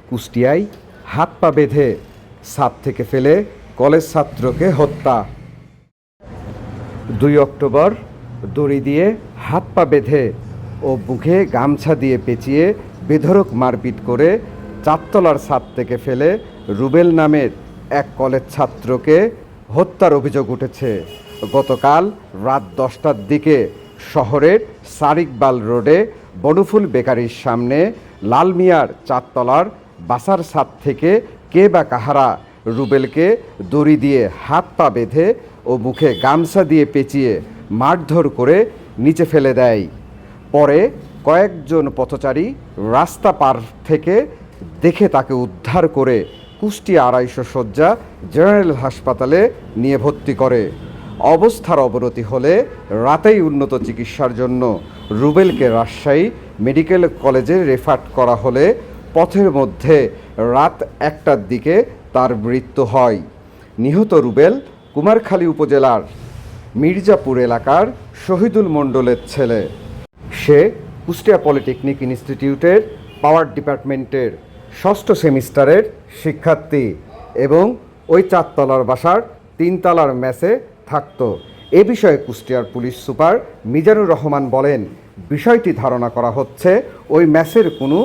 কুষ্টিয়ায় হাত পা বেঁধে ছাদ থেকে ফেলে কলেজ ছাত্রকে হত্যা। 2 অক্টোবর দড়ি দিয়ে হাত পা বেঁধে ও মুখে গামছা দিয়ে পেঁচিয়ে বেধড়ক মারপিট করে 4 তলার ছাদ থেকে ফেলে রুবেল নামের এক কলেজ ছাত্রকে হত্যার অভিযোগ উঠেছে। গতকাল রাত 10টার দিকে শহরের সারিকবাল রোডে বনফুল বেকারির সামনে লাল মিয়ার 4 তলার বাসার ছাদ থেকে কে বা কাহারা রুবেলকে দড়ি দিয়ে হাত পা বেঁধে ও মুখে গামছা দিয়ে পেঁচিয়ে মারধর করে নিচে ফেলে দেয়। পরে কয়েকজন পথচারী রাস্তা পার থেকে দেখে তাকে উদ্ধার করে কুষ্টিয়া 250 শয্যা জেনারেল হাসপাতালে নিয়ে ভর্তি করে। অবস্থার অবনতি হলে রাতেই উন্নত চিকিৎসার জন্য রুবেলকে রাজশাহী মেডিকেল কলেজে রেফার করা হলে পথের মধ্যে রাত 1টার দিকে তার মৃত্যু হয়। নিহত রুবেল কুমারখালী উপজেলার মির্জাপুর এলাকার শহীদুল মণ্ডলের ছেলে। সে কুষ্টিয়া পলিটেকনিক ইনস্টিটিউটের পাওয়ার ডিপার্টমেন্টের 6ষ্ঠ সেমিস্টারের শিক্ষার্থী এবং ওই 4 তলার বাসার 3 তলার মেসে থাকত। এ বিষয়ে কুষ্টিয়ার পুলিশ সুপার মিজানুর রহমান বলেন, বিষয়টি ধারণা করা হচ্ছে ওই মেসের কোনো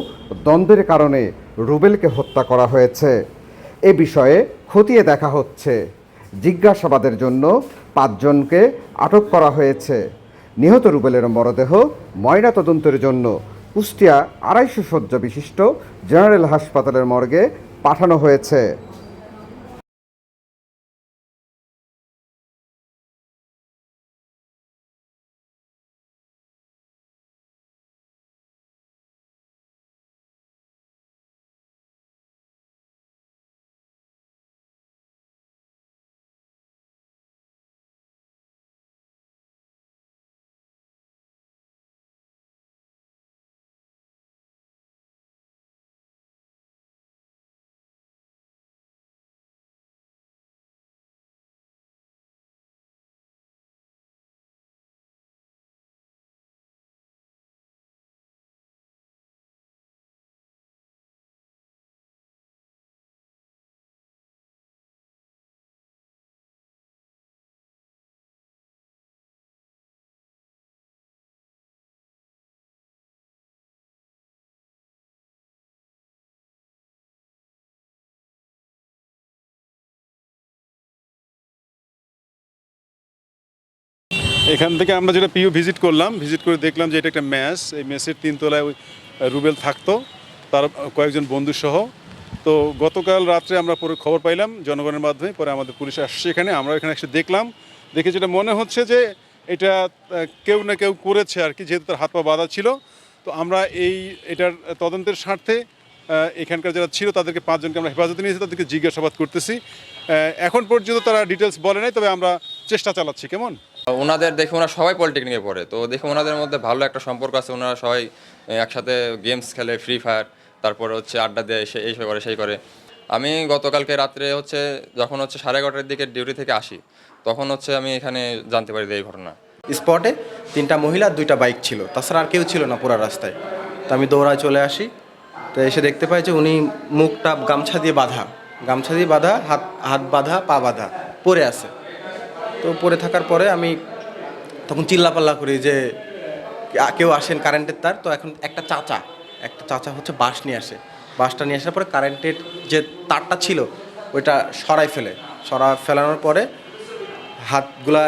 দ্বন্দ্বের কারণে রুবেলকে হত্যা করা হয়েছে। এ বিষয়ে খতিয়ে দেখা হচ্ছে। জিজ্ঞাসাবাদের জন্য 5 জনকে আটক করা হয়েছে। নিহত রুবেলের মরদেহ ময়নাতদন্তের জন্য কুষ্টিয়া 250 শয্যা বিশিষ্ট জেনারেল হাসপাতালের মর্গে পাঠানো হয়েছে। এখান থেকে আমরা যেটা পিইউ ভিজিট করলাম, ভিজিট করে দেখলাম যে এটা একটা মেস। এই মেসের 3 তলায় ওই রুবেল থাকতো, তার কয়েকজন বন্ধু সহ। তো গতকাল রাত্রে আমরা পরে খবর পাইলাম জনগণের মাধ্যমে, পরে আমাদের পুলিশ আসছে এখানে। আমরা এখানে এসে দেখলাম, দেখে যেটা মনে হচ্ছে যে এটা কেউ না কেউ করেছে আর কি, যেহেতু তার হাত পা বাঁধা ছিল। তো আমরা এটার তদন্তের স্বার্থে এখানকার যারা ছিল তাদেরকে 5 জনকে আমরা হেফাজতে নিয়েছি, তাদেরকে জিজ্ঞাসাবাদ করতেছি। এখন পর্যন্ত তারা ডিটেলস বলে নাই, তবে আমরা চেষ্টা চালাচ্ছি। কেমন ওনাদের দেখে ওনারা সবাই পলিটেকনিকে পড়ে, তো দেখে ওনাদের মধ্যে ভালো একটা সম্পর্ক আছে। ওনারা সবাই একসাথে গেমস খেলে, ফ্রি ফায়ার, তারপরে হচ্ছে আড্ডা দেয়, এই করে সেই করে। আমি গতকালকে রাত্রে হচ্ছে যখন হচ্ছে 11:30টার দিকে ডিউটি থেকে আসি, তখন হচ্ছে আমি এখানে জানতে পারি এই ঘটনা। স্পটে 3টা মহিলা 2টা বাইক ছিল, তাছাড়া আর কেউ ছিল না পুরো রাস্তায়। তো আমি দৌড়ায় চলে আসি, তো এসে দেখতে পাই যে উনি মুখটা গামছা দিয়ে বাঁধা, হাত বাঁধা, পা বাঁধা পড়ে আছে। তো পড়ে থাকার পরে আমি তখন চিল্লাপাল্লা করি যে কেউ আসেন, কারেন্টের তার। তো এখন একটা চাচা হচ্ছে বাঁশটা নিয়ে আসার পরে কারেন্টের যে তারটা ছিল ওইটা ফেলানোর পরে হাতগুলা,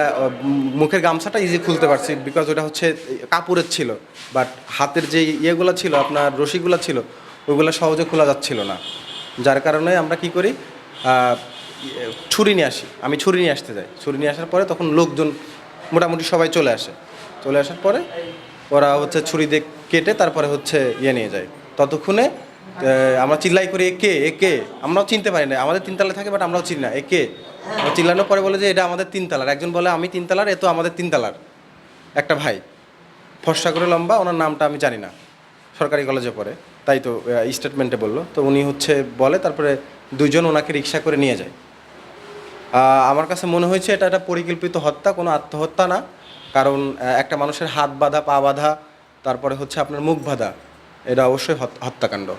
মুখের গামছাটা ইজি খুলতে পারছি, বিকজ ওটা হচ্ছে কাপড়ের ছিল। বাট হাতের যে ইয়েগুলো ছিল, আপনার রশিগুলো ছিল, ওইগুলো সহজে খোলা যাচ্ছিল না। যার কারণে আমরা কি করি, ছুরি নিয়ে আসি। আমি ছুরি নিয়ে আসতে যাই। ছুরি নিয়ে আসার পরে তখন লোকজন মোটামুটি সবাই চলে আসার পরে ওরা হচ্ছে ছুরি দিয়ে কেটে তারপরে হচ্ছে নিয়ে যায়। ততক্ষণে আমরা চিল্লাই করি একে আমরাও চিনতে পারি না, আমাদের 3 তলায় থাকে, বাট আমরাও চিনি না একে। চিল্লানোর পরে বলে যে এটা আমাদের 3 তলার। একজন বলে আমি 3 তলার, এ তো আমাদের 3 তলার একটা ভাই, ফর্সা করে লম্বা, ওনার নামটা আমি জানি না, সরকারি কলেজে পড়ে, তাই তো স্টেটমেন্টে বললো। তো উনি হচ্ছে বলে, তারপরে 2 জন ওনাকে রিক্সা করে নিয়ে যায়। আমার কাছে মনে হয়েছে এটা একটা পরিকল্পিত হত্যা, কোনো আত্মহত্যা না। কারণ একটা মানুষের হাত বাঁধা, পা বাঁধা, তারপরে হচ্ছে আপনার মুখ বাঁধা, এটা অবশ্যই হত্যাকাণ্ড।